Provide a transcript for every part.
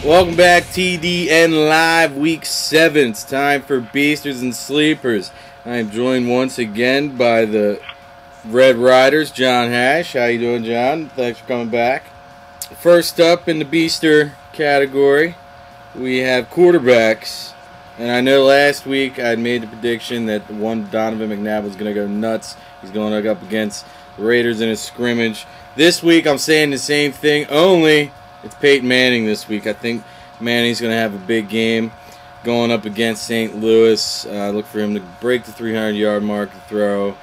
Welcome back, TDN Live, Week 7. It's time for Beasters and Sleepers. I am joined once again by the Red Riders, John Hash. How you doing, John? Thanks for coming back. First up in the Beaster category, we have quarterbacks. And I know last week I made the prediction that the one Donovan McNabb was going to go nuts. He's going up against the Raiders in a scrimmage. This week I'm saying the same thing, only it's Peyton Manning this week. I think Manning's going to have a big game going up against St. Louis. Look for him to break the 300-yard mark and throw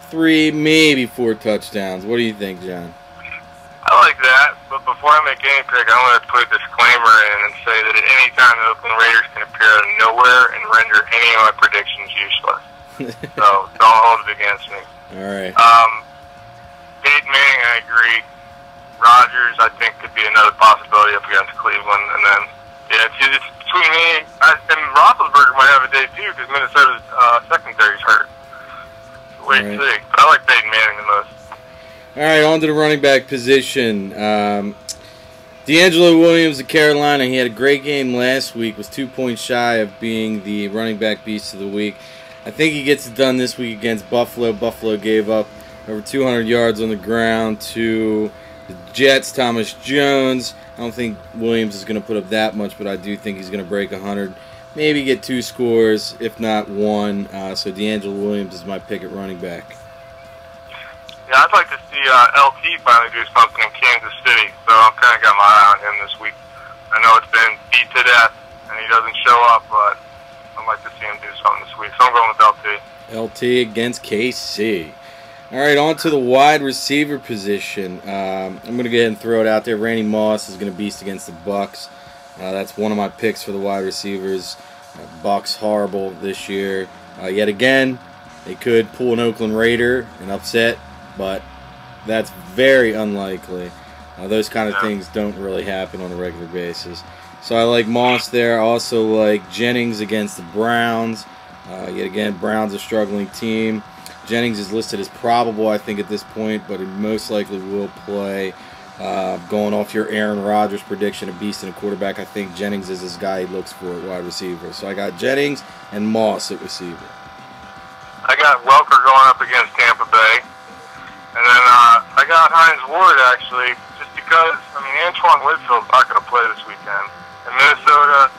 3, maybe 4 touchdowns. What do you think, John? I like that, but before I make any pick, I want to put a disclaimer in and say that at any time the Oakland Raiders can appear out of nowhere and render any of my predictions useless. So don't hold it against me. All right. Peyton Manning, I agree. Rodgers, I think, could be another possibility up against Cleveland. And then, yeah, it's between me and Roethlisberger might have a day, too, because Minnesota's secondary's hurt. Wait and see. But I like Peyton Manning the most. All right, on to the running back position. D'Angelo Williams of Carolina, he had a great game last week, was 2 points shy of being the running back beast of the week. I think he gets it done this week against Buffalo. Buffalo gave up over 200 yards on the ground to the Jets. Thomas Jones, I don't think Williams is going to put up that much, but I do think he's going to break 100. Maybe get 2 scores, if not 1. So D'Angelo Williams is my pick at running back. Yeah, I'd like to see LT finally do something in Kansas City, so I've kind of got my eye on him this week. I know it's been beat to death, and he doesn't show up, but I'd like to see him do something this week, so I'm going with LT. LT against KC. All right, on to the wide receiver position. I'm going to go ahead and throw it out there. Randy Moss is going to beast against the Bucks. That's one of my picks for the wide receivers. Bucks horrible this year. Yet again, they could pull an Oakland Raider and upset, but that's very unlikely. Those kind of things don't really happen on a regular basis. So I like Moss there. I also like Jennings against the Browns. Yet again, Browns a struggling team. Jennings is listed as probable, I think, at this point, but he most likely will play. Going off your Aaron Rodgers prediction, a beast and a quarterback, I think Jennings is this guy he looks for at wide receiver. So I got Jennings and Moss at receiver. I got Welker going up against Tampa Bay. And then I got Hines Ward, actually, just because, I mean, Antoine Whitfield's not going to play this weekend. In Minnesota,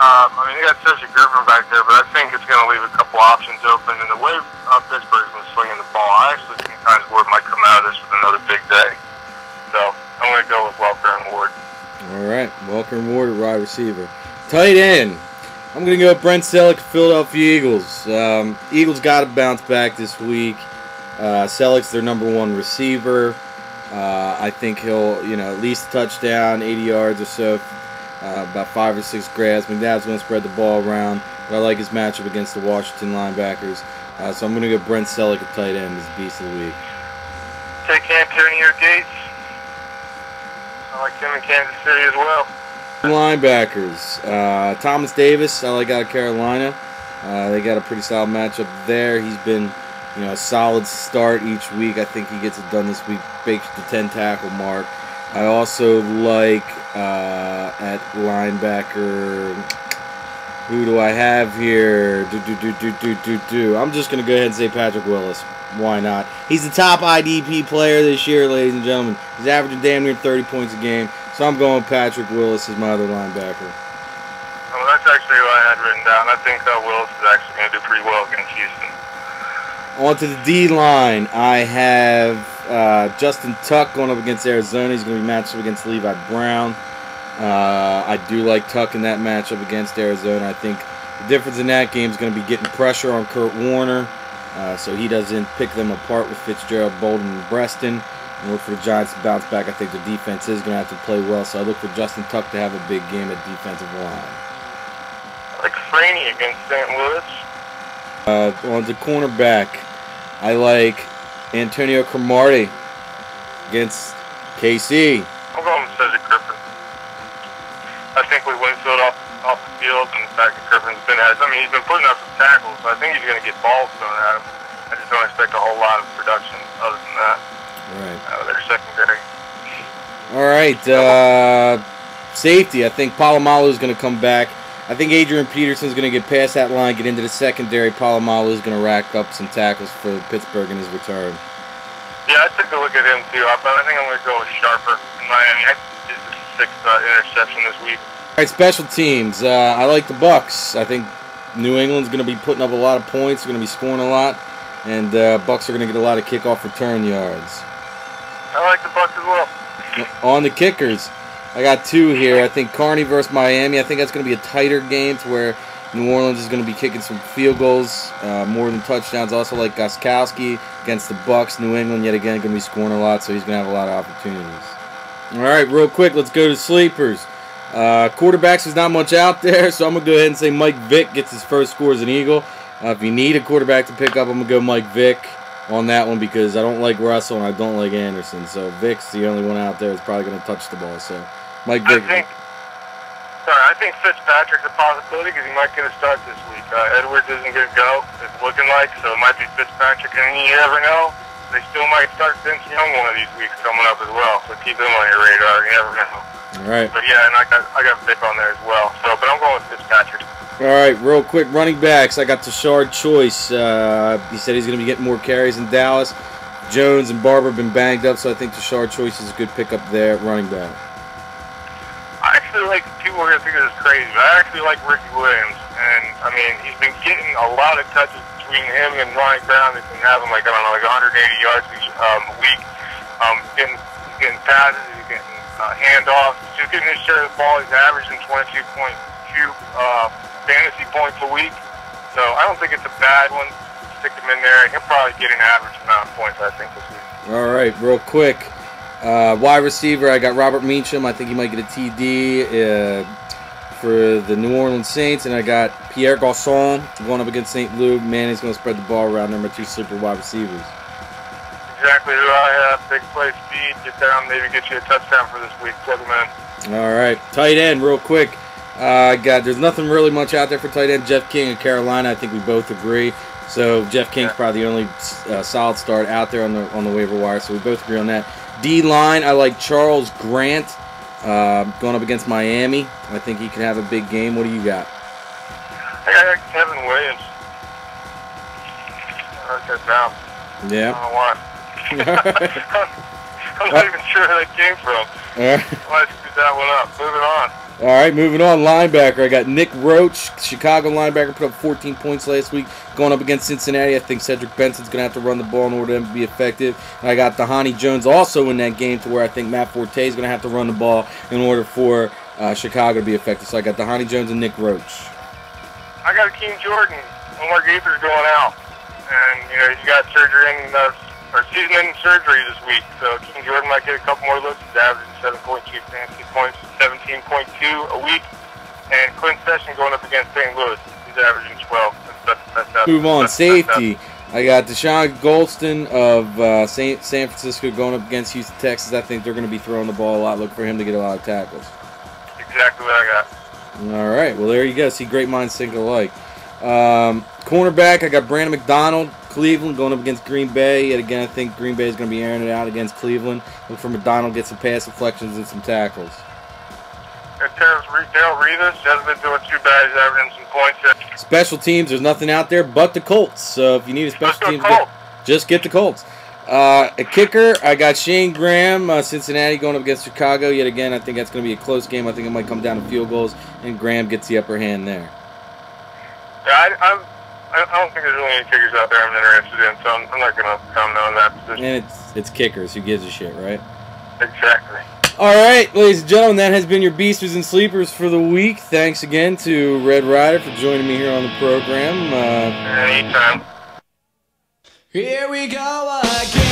they got Sergio Griffin back there, but I think it's going to leave a couple options open. And the way Pittsburgh's been swinging the ball, I actually think Hines Ward might come out of this with another big day. So I'm going to go with Welker and Ward. All right, Welker and Ward at wide receiver. Tight end. I'm going to go with Brent Selleck, Philadelphia Eagles. Eagles got to bounce back this week. Selleck's their #1 receiver. I think he'll, at least a touchdown, 80 yards or so, about 5 or 6 grabs. McNabb's going to spread the ball around, but I like his matchup against the Washington linebackers. So I'm going to go Brent Selleck at tight end as beast of the week. Take Antonio Gates. I like him in Kansas City as well. Linebackers. Thomas Davis, I like out of Carolina. They got a pretty solid matchup there. He's been a solid start each week. I think he gets it done this week, bakes the 10-tackle mark. I also like at linebacker, who do I have here? I'm just going to go ahead and say Patrick Willis. Why not? He's the top IDP player this year, ladies and gentlemen. He's averaging damn near 30 points a game. So I'm going with Patrick Willis as my other linebacker. Well, that's actually what I had written down. I think Willis is actually going to do pretty well against Houston. On to the D-line, I have Justin Tuck going up against Arizona. He's going to be matched up against Levi Brown. I do like Tuck in that matchup against Arizona. I think the difference in that game is going to be getting pressure on Kurt Warner, so he doesn't pick them apart with Fitzgerald, Bolden, and Breston. And look for the Giants to bounce back. I think the defense is going to have to play well, so I look for Justin Tuck to have a big game at defensive line. I like Franey against St. Louis. On the cornerback, I like Antonio Cromartie against KC. I'm going with Cedric Griffin. I think we Winfield off the field, and the fact that Griffin's been he's been putting up some tackles, so I think he's going to get balls thrown at him. I just don't expect a whole lot of production other than that. Right. Out of their secondary. All right. safety, I think Palomalu is going to come back. I think Adrian Peterson's going to get past that line, get into the secondary. Palomalu is going to rack up some tackles for Pittsburgh in his return. Yeah, I took a look at him too, but I think I'm going to go with Sharper in Miami. I think this is his 6th interception this week. All right, special teams. I like the Bucks. I think New England's going to be putting up a lot of points. They're going to be scoring a lot, and Bucks are going to get a lot of kickoff return yards. I like the Bucks as well. On the kickers, I got 2 here. I think Carney versus Miami. I think that's going to be a tighter game to where New Orleans is going to be kicking some field goals more than touchdowns. Also like Gostkowski against the Bucks. New England, yet again, going to be scoring a lot, so he's going to have a lot of opportunities. All right, real quick, let's go to sleepers. Quarterbacks is not much out there, so I'm going to go ahead and say Mike Vick gets his first score as an Eagle. If you need a quarterback to pick up, I'm going to go Mike Vick on that one because I don't like Russell and I don't like Anderson. So Vick's the only one out there that's probably going to touch the ball. So Mike Vick. I think Fitzpatrick's a possibility because he might get a start this week. Edwards isn't going to go, it's looking like, so it might be Fitzpatrick. And you never know, they still might start Vince Young one of these weeks coming up as well. So keep him on your radar. You never know. All right. But yeah, and I got Vick on there as well. So, but I'm going with Fitzpatrick. All right, real quick, running backs. I got Tashard Choice. He said he's going to be getting more carries in Dallas. Jones and Barber have been banged up, so I think Tashard Choice is a good pickup there at running back. I actually like, people are going to think this is crazy, but I actually like Ricky Williams. And, I mean, he's been getting a lot of touches between him and Ronnie Brown. He's been having, like, I don't know, like 180 yards a week. He's getting passes, he's getting handoffs. He's just getting his share of the ball. He's averaging 22.2 fantasy points a week. So I don't think it's a bad one. Stick him in there. He'll probably get an average amount of points, I think, this week. All right, real quick. Wide receiver, I got Robert Meacham. I think he might get a TD for the New Orleans Saints. And I got Pierre Garçon going up against St. Louis. Manning's going to spread the ball around. Number 2 sleeper wide receivers. Exactly who I have. Big play speed. Get down, maybe get you a touchdown for this week. Plug him in. All right. Tight end, real quick. There's nothing really much out there for tight end. Jeff King of Carolina, I think we both agree. So Jeff King's probably the only solid start out there on the waiver wire. So we both agree on that. D-line, I like Charles Grant going up against Miami. I think he can have a big game. What do you got? I got Kevin Williams. I like that down. Yeah. I don't know why. I'm not even sure where that came from. All right. I might screw that one up. Moving on. All right, moving on. Linebacker. I got Nick Roach, Chicago linebacker, put up 14 points last week, going up against Cincinnati. I think Cedric Benson's going to have to run the ball in order to be effective. And I got Dhani Jones also in that game to where I think Matt Forte is going to have to run the ball in order for Chicago to be effective. So I got Dhani Jones and Nick Roach. I got Akeem Jordan. Omar Gaither's going out. And, you know, he's got surgery in season-ending surgery this week, so King Jordan might get a couple more looks. He's averaging 7.2 fantasy points, 17.2 a week. And Clint Session going up against St. Louis. He's averaging 12. Move on. Safety. I got Deshaun Golston of San Francisco going up against Houston, Texas. I think they're going to be throwing the ball a lot. Look for him to get a lot of tackles. Exactly what I got. All right. Well, there you go. See, great minds think alike. Cornerback, I got Brandon McDonald, Cleveland, going up against Green Bay. Yet again, I think Green Bay is going to be airing it out against Cleveland. Look for McDonald, get some pass deflections and some tackles. Darrell Revis hasn't been doing too bad. He's averaging some points there. Special teams, there's nothing out there but the Colts. So if you need a special teams, just get the Colts. A kicker, I got Shane Graham, Cincinnati, going up against Chicago. Yet again, I think that's going to be a close game. I think it might come down to field goals, and Graham gets the upper hand there. Yeah, I don't think there's really any kickers out there I'm interested in, so I'm not going to comment on that position. And it's kickers. Who gives a shit, right? Exactly. All right, ladies and gentlemen, that has been your Beasters and Sleepers for the week. Thanks again to Red Rider for joining me here on the program. Anytime. Here we go again.